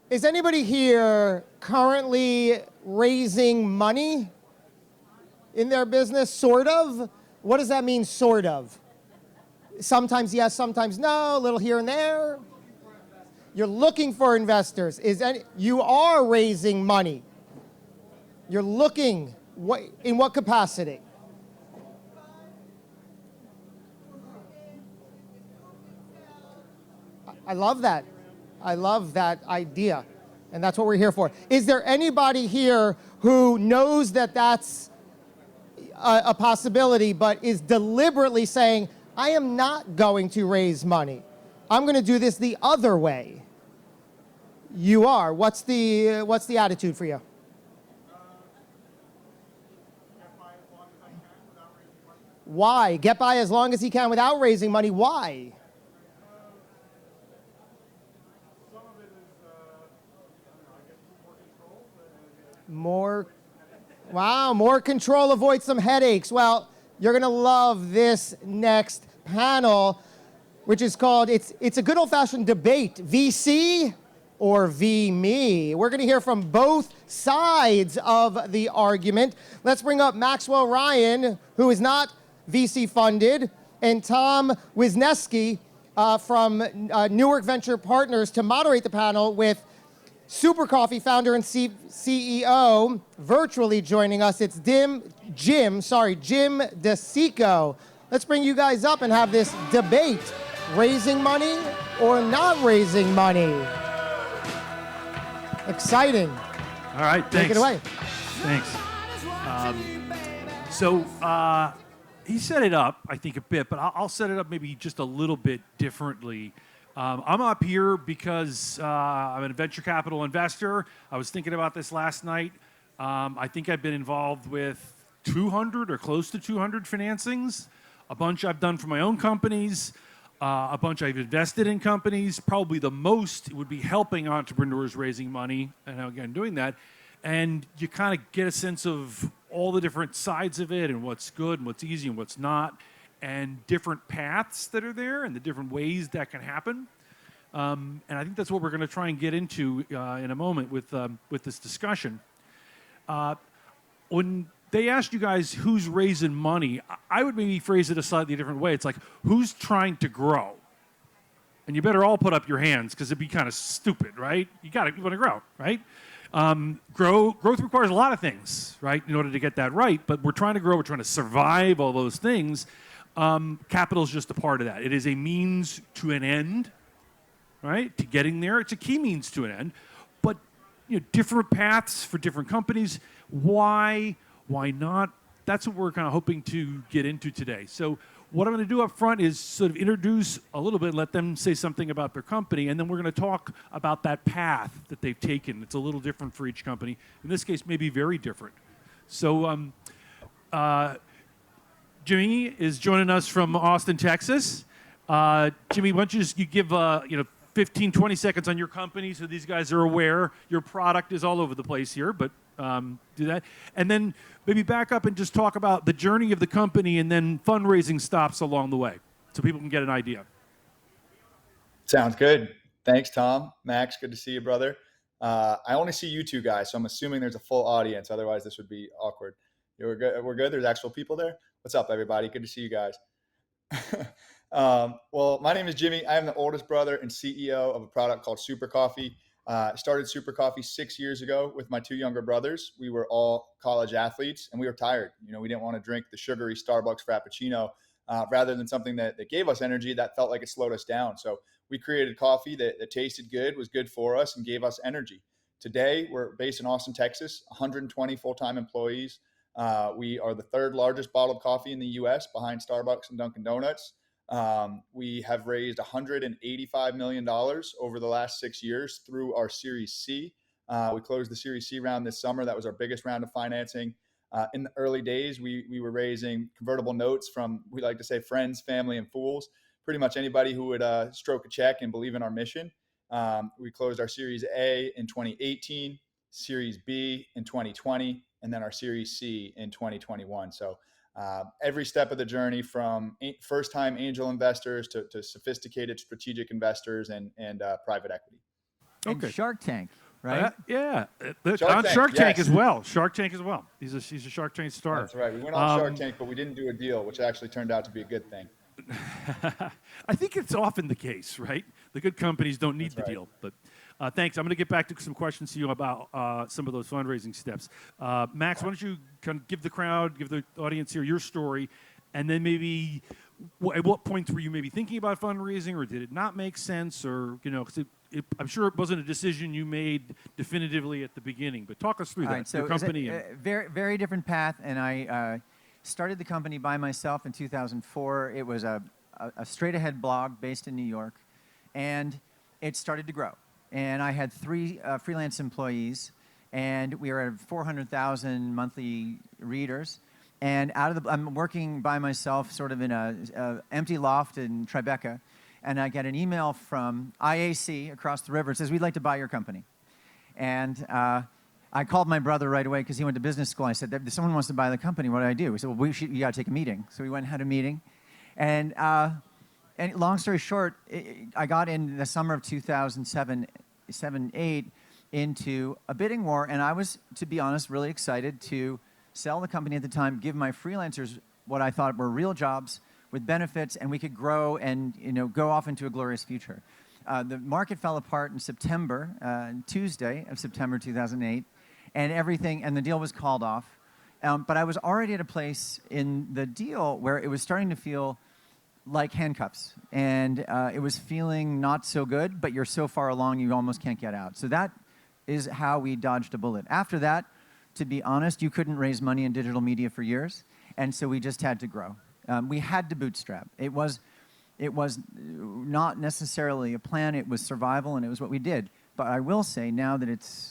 Is anybody here currently raising money in their business? Sort of? What does that mean, sort of? Sometimes yes, sometimes no, a little here and there. You're looking for investors. You are raising money. You're looking, in what capacity? I love that. I love that idea. And that's what we're here for. Is there anybody here who knows that that's a possibility, but is deliberately saying, I am not going to raise money. I'm going to do this the other way? You are. What's the attitude for you? Why? Get by as long as he can without raising money. Why? More control, avoid some headaches. Well, you're gonna love this next panel, which is called, it's a good old-fashioned debate, VC or V-me. We're gonna hear from both sides of the argument. Let's bring up Maxwell Ryan, who is not VC funded, and Tom Wisniewski from Newark Venture Partners to moderate the panel, with Super Coffee founder and CEO virtually joining us. It's Jim DeSico. Let's bring you guys up and have this debate. Raising money or not raising money? Exciting. All right, thanks. Take it away. Thanks. He set it up, I think, a bit, but I'll set it up maybe just a little bit differently. I'm up here because I'm a venture capital investor. I was thinking about this last night. I think I've been involved with 200 or close to 200 financings, a bunch I've done for my own companies, a bunch I've invested in companies. Probably the most would be helping entrepreneurs raising money, and again, doing that. And you kind of get a sense of all the different sides of it and what's good and what's easy and what's not, and different paths that are there and the different ways that can happen. And I think that's what we're going to try and get into in a moment with this discussion. When they asked you guys who's raising money, I would maybe phrase it a slightly different way. It's like, who's trying to grow? And you better all put up your hands, because it'd be kind of stupid, right? You want to grow, right? Growth requires a lot of things, right, in order to get that right. But we're trying to grow. We're trying to survive all those things. Capital is just a part of that. It is a means to an end, right, to getting there. It's a key means to an end. But different paths for different companies. Why not? That's what we're kind of hoping to get into today. So what I'm going to do up front is sort of introduce a little bit, let them say something about their company, and then we're going to talk about that path that they've taken. It's a little different for each company. In this case, maybe very different. So Jimmy is joining us from Austin, Texas. Jimmy, why don't you give 15, 20 seconds on your company so these guys are aware. Your product is all over the place here, but do that. And then maybe back up and just talk about the journey of the company and then fundraising stops along the way so people can get an idea. Sounds good. Thanks, Tom. Max, good to see you, brother. I only see you two guys, so I'm assuming there's a full audience. Otherwise, this would be awkward. We're good. There's actual people there. What's up, everybody? Good to see you guys. Well, my name is Jimmy. I am the oldest brother and CEO of a product called Super Coffee. Started Super Coffee 6 years ago with my two younger brothers. We were all college athletes, and we were tired. We didn't want to drink the sugary Starbucks Frappuccino. Rather than something that gave us energy, that felt like it slowed us down. So we created coffee that tasted good, was good for us, and gave us energy. Today, we're based in Austin, Texas, 120 full-time employees. We are the third largest bottled coffee in the U.S. behind Starbucks and Dunkin' Donuts. We have raised $185 million over the last 6 years through our Series C. We closed the Series C round this summer. That was our biggest round of financing. In the early days, we were raising convertible notes from, we like to say, friends, family, and fools. Pretty much anybody who would stroke a check and believe in our mission. We closed our Series A in 2018, Series B in 2020, and then our Series C in 2021. So every step of the journey, from first-time angel investors to sophisticated strategic investors and private equity. And Okay. Shark Tank, right? Yeah. Shark Shark Tank, Tank yes. as well. Shark Tank as well. He's a Shark Tank star. That's right. We went on Shark Tank, but we didn't do a deal, which actually turned out to be a good thing. I think it's often the case, right? The good companies don't need That's the right. deal. But thanks. I'm going to get back to some questions to you about some of those fundraising steps. Max, why don't you kind of give the audience here your story, and then maybe at what points were you maybe thinking about fundraising, or did it not make sense, or 'cause I'm sure it wasn't a decision you made definitively at the beginting. But talk us through All that. right, so Your it was company. a very, very different path, and I started the company by myself in 2004. It was a straight-ahead blog based in New York, and it started to grow. And I had 3 freelance employees, and we were at 400,000 monthly readers. And I'm working by myself, sort of in a empty loft in Tribeca, and I get an email from IAC across the river. It says, "We'd like to buy your company." And I called my brother right away because he went to business school. I said, "If someone wants to buy the company, what do I do?" He said, "Well, you got to take a meeting." So we went and had a meeting. And long story short, I got in the summer of 2007-8 into a bidding war, and I was, to be honest, really excited to sell the company at the time, give my freelancers what I thought were real jobs with benefits, and we could grow and go off into a glorious future. The market fell apart in September, Tuesday of September 2008, and the deal was called off. But I was already at a place in the deal where it was starting to feel like handcuffs, and it was feeling not so good, but you're so far along you almost can't get out. So that is how we dodged a bullet. After that, to be honest, you couldn't raise money in digital media for years, and so we just had to grow. We had to bootstrap. It was not necessarily a plan, it was survival, and it was what we did. But I will say now that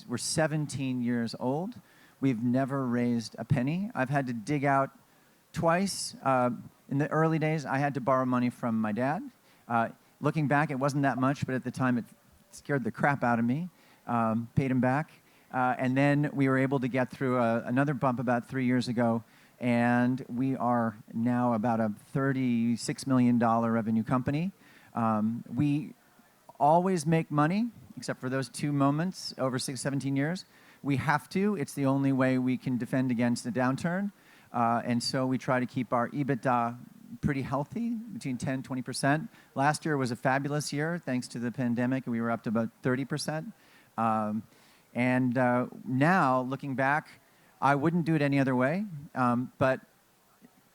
we're 17 years old, we've never raised a penny. I've had to dig out twice. In the early days, I had to borrow money from my dad. Looking back, it wasn't that much, but at the time it scared the crap out of me. Paid him back. And then we were able to get through another bump about 3 years ago, and we are now about a $36 million revenue company. We always make money, except for those 2 moments over 17 years. We have to. It's the only way we can defend against a downturn. And so we try to keep our EBITDA pretty healthy, between 10 and 20%. Last year was a fabulous year, thanks to the pandemic. We were up to about 30%. Now, looking back, I wouldn't do it any other way. But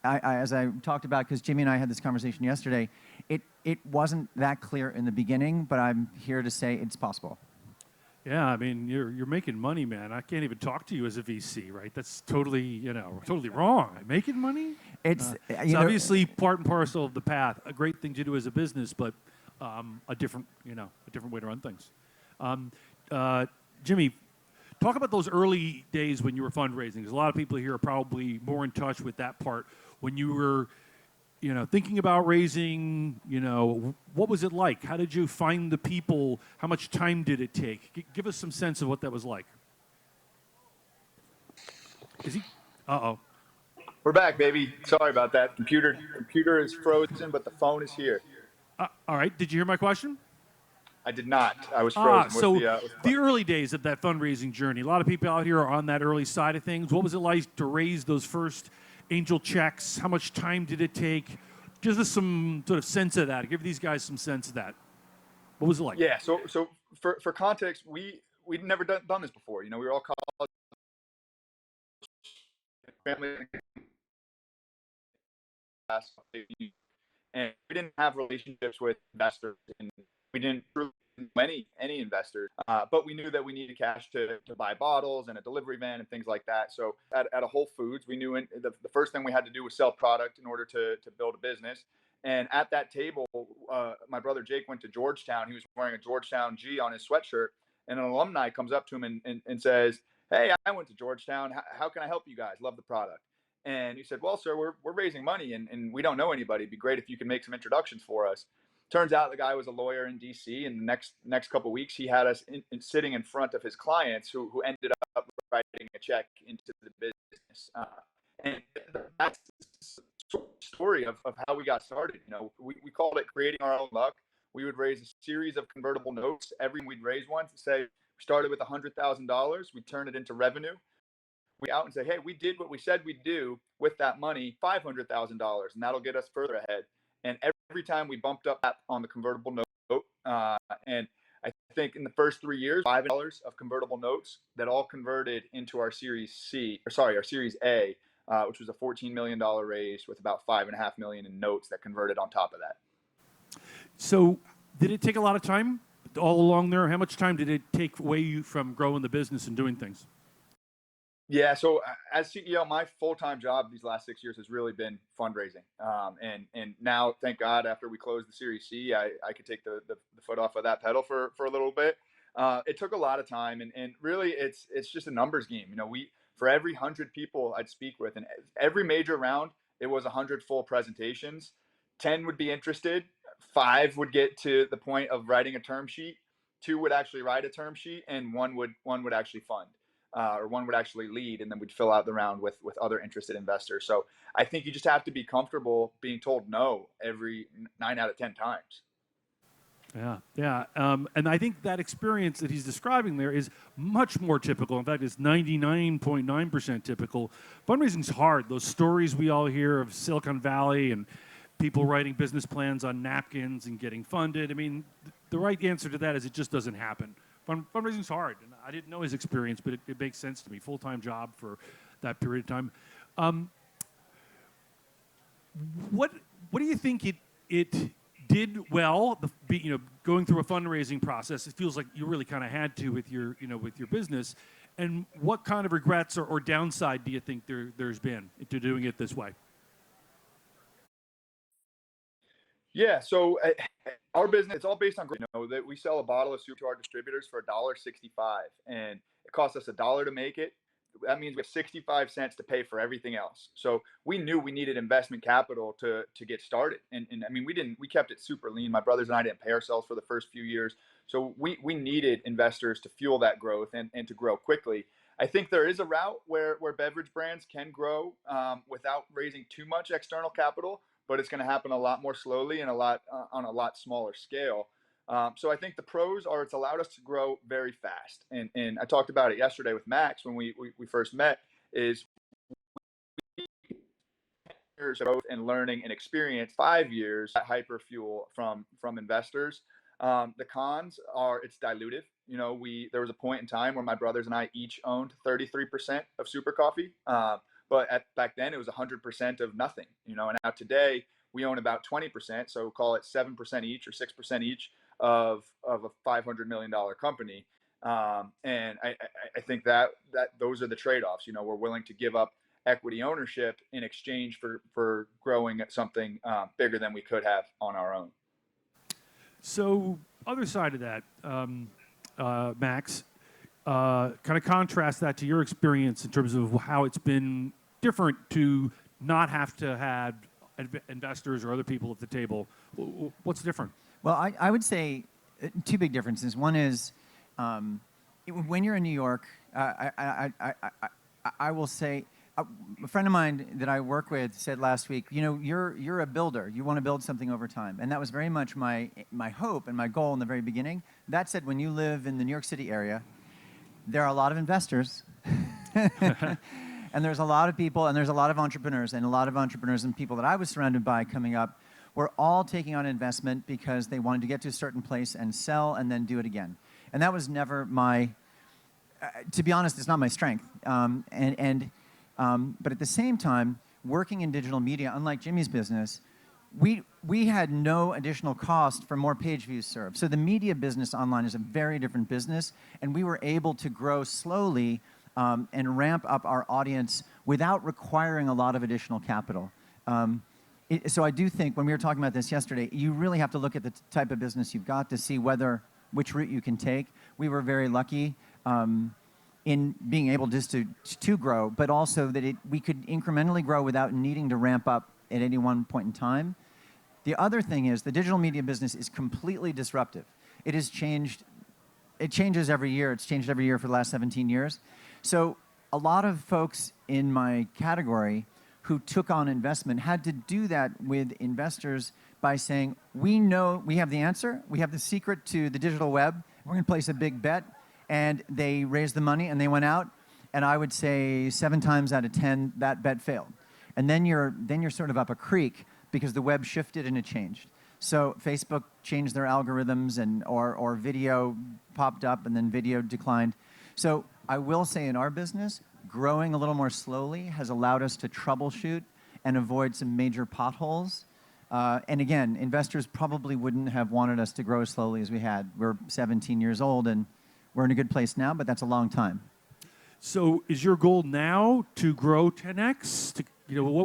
as I talked about, because Jimmy and I had this conversation yesterday, it wasn't that clear in the beginning, but I'm here to say it's possible. Yeah, I mean, you're making money, man. I can't even talk to you as a VC, right? That's totally, totally wrong. Making money? It's obviously part and parcel of the path. A great thing to do as a business, but a different way to run things. Jimmy, talk about those early days when you were fundraising. Because a lot of people here are probably more in touch with that part. When you were, thinking about raising, what was it like? How did you find the people? How much time did it take? Give us some sense of what that was like. Is he? Uh-oh. We're back, baby. Sorry about that. Computer is frozen, but the phone is here. All right. Did you hear my question? I did not. I was frozen. So the early days of that fundraising journey, a lot of people out here are on that early side of things. What was it like to raise those first angel checks? How much time did it take? Give us some sort of sense of that. Give these guys some sense of that. What was it like? Yeah. So for context, we'd never done this before. We were all college family, and we didn't have relationships with investors, and we didn't really know any investors. But we knew that we needed cash to buy bottles and a delivery van and things like that. So at a Whole Foods, we knew the first thing we had to do was sell product in order to build a business. And at that table, my brother Jake went to Georgetown. He was wearing a Georgetown G on his sweatshirt, and an alumni comes up to him and says, "Hey, I went to Georgetown. How can I help you guys? Love the product." And he said, "Well, sir, we're raising money, and we don't know anybody. It'd be great if you could make some introductions for us." Turns out the guy was a lawyer in D.C., and the next couple of weeks, he had us sitting in front of his clients who ended up writing a check into the business. And that's the story of how we got started. We called it creating our own luck. we would raise a series of convertible notes. Every we'd raise one to say, we started with $100,000, we turn it into revenue. We out and say, hey, we did what we said we'd do with that money, $500,000, and that'll get us further ahead. And every time we bumped up on the convertible note, and I think in the first 3 years, $5 of convertible notes that all converted into our Series our Series A, which was a $14 million raise with about $5.5 million in notes that converted on top of that. So did it take a lot of time all along there? How much time did it take away you from growing the business and doing things? Yeah, so as CEO, my full-time job these last 6 years has really been fundraising. And now, thank God, after we closed the Series C, I could take the foot off of that pedal for a little bit. It took a lot of time, and really it's just a numbers game. You know, for every 100 people I'd speak with, and every major round, it was 100 full presentations. 10 would be interested, 5 would get to the point of writing a term sheet, 2 would actually write a term sheet, and one would actually fund. Or one would actually lead, and then we'd fill out the round with other interested investors. So I think you just have to be comfortable being told no every 9 out of 10 times. Yeah. And I think that experience that he's describing there is much more typical. In fact, it's 99.9% typical. Fundraising's hard. Those stories we all hear of Silicon Valley and people writing business plans on napkins and getting funded. I mean, the right answer to that is it just doesn't happen. Fundraising's hard, and I didn't know his experience, but it makes sense to me. Full-time job for that period of time. What do you think it did well? Going through a fundraising process, it feels like you really kind of had to with your business. And what kind of regrets or downside do you think there's been to doing it this way? Yeah, so our business, it's all based on, that we sell a bottle of soup to our distributors for $1.65, and it costs us $1 to make it. That means we have 65 cents to pay for everything else. So we knew we needed investment capital to get started. And I mean, we kept it super lean. My brothers and I didn't pay ourselves for the first few years. So we needed investors to fuel that growth and to grow quickly. I think there is a route where beverage brands can grow without raising too much external capital, but it's going to happen a lot more slowly and on a lot smaller scale. So I think the pros are it's allowed us to grow very fast. And I talked about it yesterday with Max when we first met, is years of growth and learning and experience, 5 years at hyperfuel from investors. The cons are it's dilutive. You know, there was a point in time where my brothers and I each owned 33% of Super Coffee. But back then it was 100% of nothing, you know, and now today we own about 20%. So call it 7% each or 6% each of a $500 million company. And I think that those are the trade-offs. You know, we're willing to give up equity ownership in exchange for growing at something bigger than we could have on our own. So other side of that, Max, kind of contrast that to your experience in terms of how it's been different to not have to have investors or other people at the table. What's different? Well, I would say two big differences. One is when you're in New York, I will say, a friend of mine that I work with said last week, you know, you're a builder. You want to build something over time. And that was very much my hope and my goal in the very beginning. That said, when you live in the New York City area, there are a lot of investors. And there's a lot of people, and there's a lot of entrepreneurs, and people that I was surrounded by coming up were all taking on investment because they wanted to get to a certain place and sell and then do it again. And that was never my, to be honest, it's not my strength. But at the same time, working in digital media, unlike Jimmy's business, we had no additional cost for more page views served. So the media business online is a very different business, and we were able to grow slowly and ramp up our audience without requiring a lot of additional capital. So I do think when we were talking about this yesterday, you really have to look at the type of business you've got to see which route you can take. We were very lucky in being able just to grow, but also that we could incrementally grow without needing to ramp up at any one point in time. The other thing is the digital media business is completely disruptive. It has changed. It changes every year. It's changed every year for the last 17 years. So a lot of folks in my category who took on investment had to do that with investors by saying, we know we have the answer, we have the secret to the digital web, we're going to place a big bet. And they raised the money and they went out. And I would say 7 times out of 10, that bet failed. And then you're sort of up a creek because the web shifted and it changed. So Facebook changed their algorithms or video popped up and then video declined. So I will say in our business, growing a little more slowly has allowed us to troubleshoot and avoid some major potholes. And again, investors probably wouldn't have wanted us to grow as slowly as we had. We're 17 years old and we're in a good place now, but that's a long time. So is your goal now to grow 10x?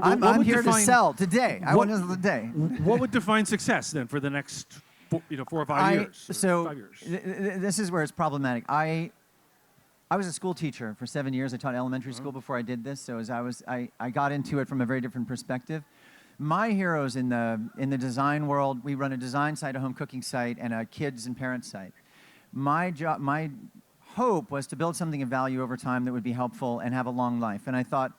I'm here to sell today. I want to sell today. What would define success then for the next 4 or 5 years? So 5 years? This is where it's problematic. I was a school teacher for 7 years. I taught elementary school before I did this. So I got into it from a very different perspective. My heroes in the design world, we run a design site, a home cooking site, and a kids and parents site. My hope was to build something of value over time that would be helpful and have a long life. And I thought,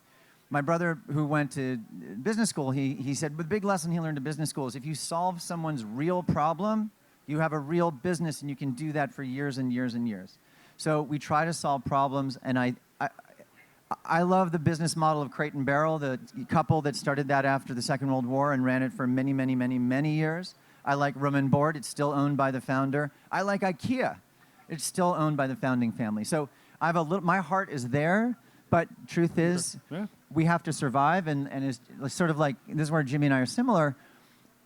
my brother who went to business school, he said, the big lesson he learned in business school is if you solve someone's real problem, you have a real business and you can do that for years and years and years. So we try to solve problems, and I love the business model of Crate and Barrel, the couple that started that after the Second World War and ran it for many, many, many, many years. I like Room and Board. It's still owned by the founder. I like IKEA. It's still owned by the founding family. So I have my heart is there, but truth is, we have to survive, and it's sort of like, this is where Jimmy and I are similar.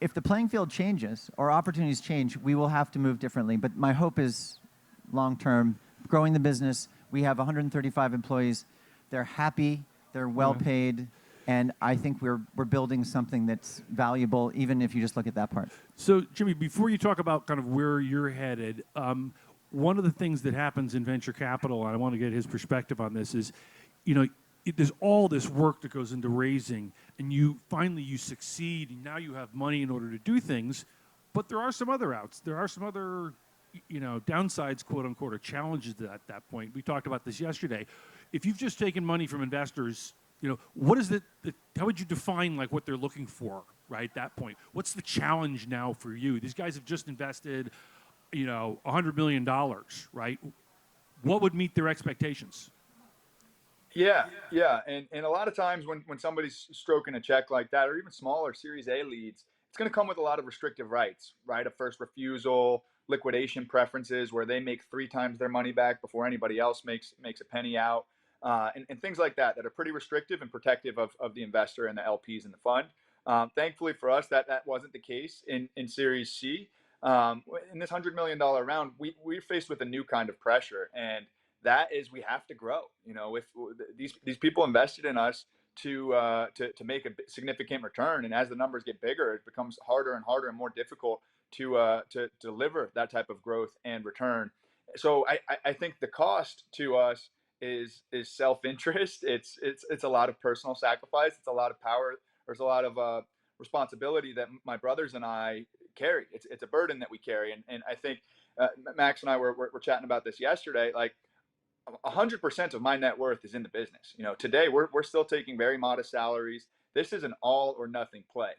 If the playing field changes or opportunities change, we will have to move differently. But my hope is long-term, growing the business. We have 135 employees. They're happy, they're well-paid, and I think we're building something that's valuable, even if you just look at that part. So, Jimmy, before you talk about kind of where you're headed, one of the things that happens in venture capital, and I want to get his perspective on this, is, there's all this work that goes into raising, and you succeed, and now you have money in order to do things, but there are some other outs. There are some other, downsides, quote unquote, or challenges at that point. We talked about this yesterday. If you've just taken money from investors, what is how would you define like what they're looking for, right, at that point? What's the challenge now for you? These guys have just invested, $100 million, right? What would meet their expectations? Yeah. And a lot of times when somebody's stroking a check like that, or even smaller Series A leads, it's going to come with a lot of restrictive rights, right? A first refusal, liquidation preferences where they make 3 times their money back before anybody else makes a penny out, and things like that are pretty restrictive and protective of the investor and the LPs in the fund. Thankfully for us, that wasn't the case in Series C. In this $100 million round, we're faced with a new kind of pressure, and that is we have to grow. If these people invested in us to make a significant return, and as the numbers get bigger, it becomes harder and harder and more difficult to deliver that type of growth and return. So I think the cost to us is self-interest. It's a lot of personal sacrifice. It's a lot of power. There's a lot of responsibility that my brothers and I carry. It's a burden that we carry, and I think Max and I were chatting about this yesterday. Like 100% of my net worth is in the business. Today we're still taking very modest salaries. This is an all or nothing play.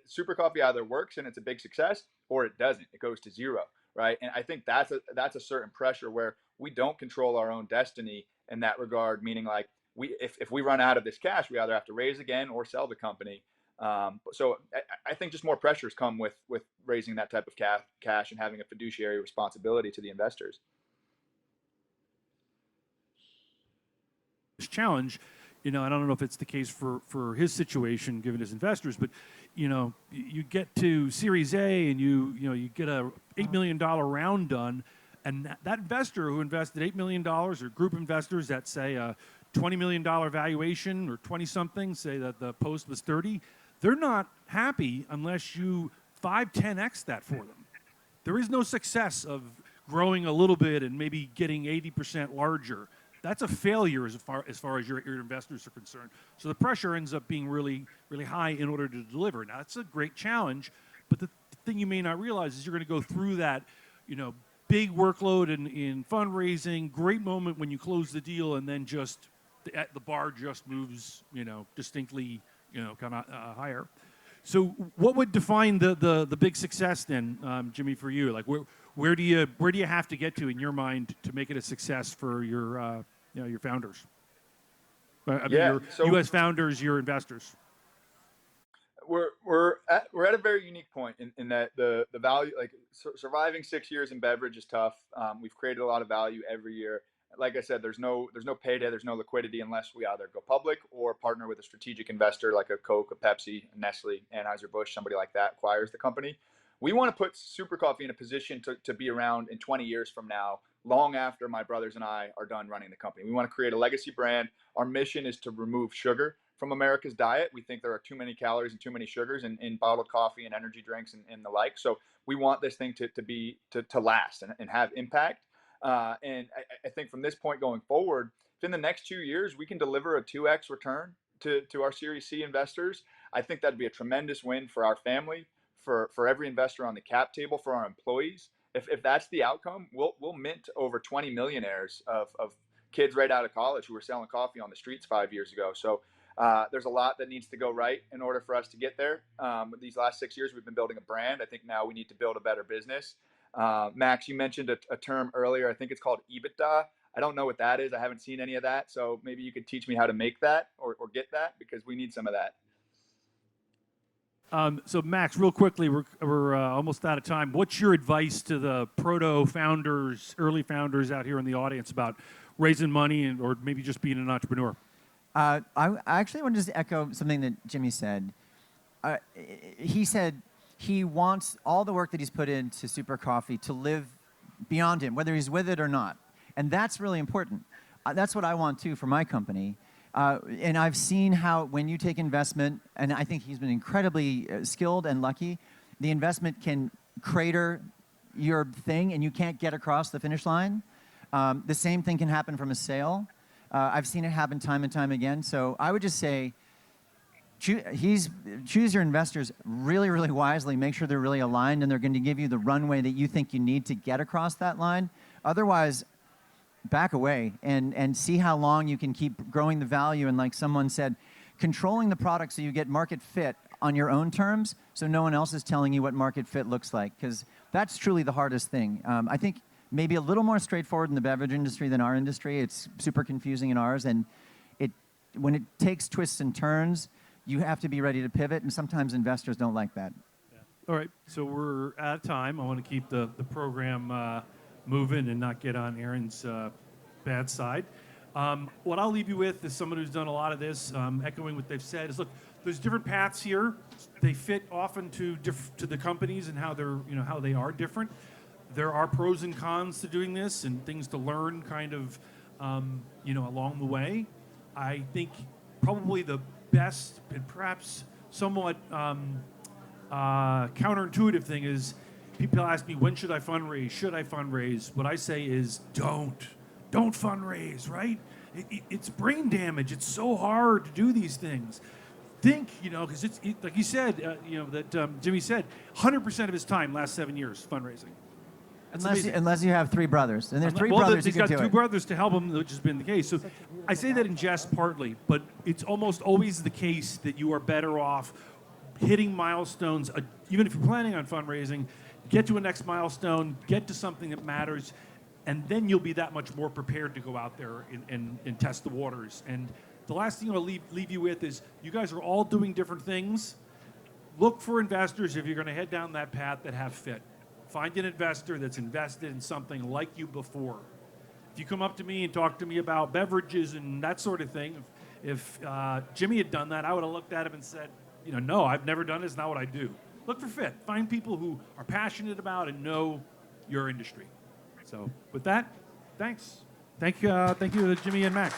Super Coffee either works and it's a big success, or it doesn't. It goes to zero, right? And I think that's a certain pressure where we don't control our own destiny in that regard. Meaning, like if we run out of this cash, we either have to raise again or sell the company. So I think just more pressures come with raising that type of cash and having a fiduciary responsibility to the investors. Challenge, I don't know if it's the case for his situation given his investors, but you get to Series A and you get a $8 million round done, and that investor who invested $8 million, or group investors that say a $20 million valuation or 20 something, say that the post was 30, they're not happy unless you 10x that for them. There is no success of growing a little bit and maybe getting 80% larger. That's a failure as far as your investors are concerned. So the pressure ends up being really, really high in order to deliver. Now, that's a great challenge, but the thing you may not realize is you're going to go through that, big workload in fundraising, great moment when you close the deal, and then just the bar just moves, distinctly kind of higher. So what would define the big success then, Jimmy, for you? Like where do you have to get to in your mind to make it a success for your your founders? Your U.S. founders, your investors. We're at a very unique point in that the value, like surviving 6 years in beverage is tough. We've created a lot of value every year. Like I said, there's no payday, there's no liquidity unless we either go public or partner with a strategic investor like a Coke, a Pepsi, a Nestle, Anheuser-Busch, somebody like that acquires the company. We want to put Super Coffee in a position to be around in 20 years from now, long after my brothers and I are done running the company. We want to create a legacy brand. Our mission is to remove sugar from America's diet. We think there are too many calories and too many sugars in bottled coffee and energy drinks and the like. So we want this thing to last and have impact. And I think from this point going forward, if in the next 2 years we can deliver a 2x return to our Series C investors, I think that'd be a tremendous win for our family, for every investor on the cap table, for our employees. If that's the outcome, we'll mint over 20 millionaires of kids right out of college who were selling coffee on the streets 5 years ago. So there's a lot that needs to go right in order for us to get there. These last 6 years, we've been building a brand. I think now we need to build a better business. Max, you mentioned a term earlier. I think it's called EBITDA. I don't know what that is. I haven't seen any of that. So maybe you could teach me how to make that or get that, because we need some of that. So Max, real quickly, we're almost out of time. What's your advice to the proto founders, early founders out here in the audience about raising money or maybe just being an entrepreneur? I actually want to just echo something that Jimmy said. He said he wants all the work that he's put into Super Coffee to live beyond him, whether he's with it or not. And that's really important. That's what I want, too, for my company. And I've seen how when you take investment, and I think he's been incredibly skilled and lucky, the investment can crater your thing and you can't get across the finish line. The same thing can happen from a sale. I've seen it happen time and time again. So I would just say, choose your investors really, really wisely. Make sure they're really aligned and they're going to give you the runway that you think you need to get across that line. Otherwise, back away and see how long you can keep growing the value. And like someone said, controlling the product so you get market fit on your own terms so no one else is telling you what market fit looks like, because that's truly the hardest thing. I think maybe a little more straightforward in the beverage industry than our industry. It's super confusing in ours, and when it takes twists and turns, you have to be ready to pivot, and sometimes investors don't like that. Yeah. All right, so we're out of time. I want to keep the program moving and not get on Aaron's bad side. What I'll leave you with is someone who's done a lot of this, echoing what they've said, is look, there's different paths here. They fit often to the companies and how how they are different. There are pros and cons to doing this and things to learn kind of along the way. I think probably the best and perhaps somewhat counterintuitive thing is people ask me, when should I fundraise? Should I fundraise? What I say is don't fundraise, right? It's brain damage. It's so hard to do these things. Think, because it's like you said, that Jimmy said, 100% of his time, last 7 years, fundraising. Unless you have three brothers. And there's three brothers who can do it. He's got two brothers to help him, which has been the case. So I say that in jest partly, but it's almost always the case that you are better off hitting milestones, even if you're planning on fundraising, get to a next milestone, get to something that matters, and then you'll be that much more prepared to go out there and test the waters. And the last thing I'll leave you with is you guys are all doing different things. Look for investors if you're going to head down that path that have fit. Find an investor that's invested in something like you before. If you come up to me and talk to me about beverages and that sort of thing, if Jimmy had done that, I would have looked at him and said, no, I've never done it. It's not what I do. Look for fit. Find people who are passionate about and know your industry. So with that, thanks. Thank you, Jimmy and Max.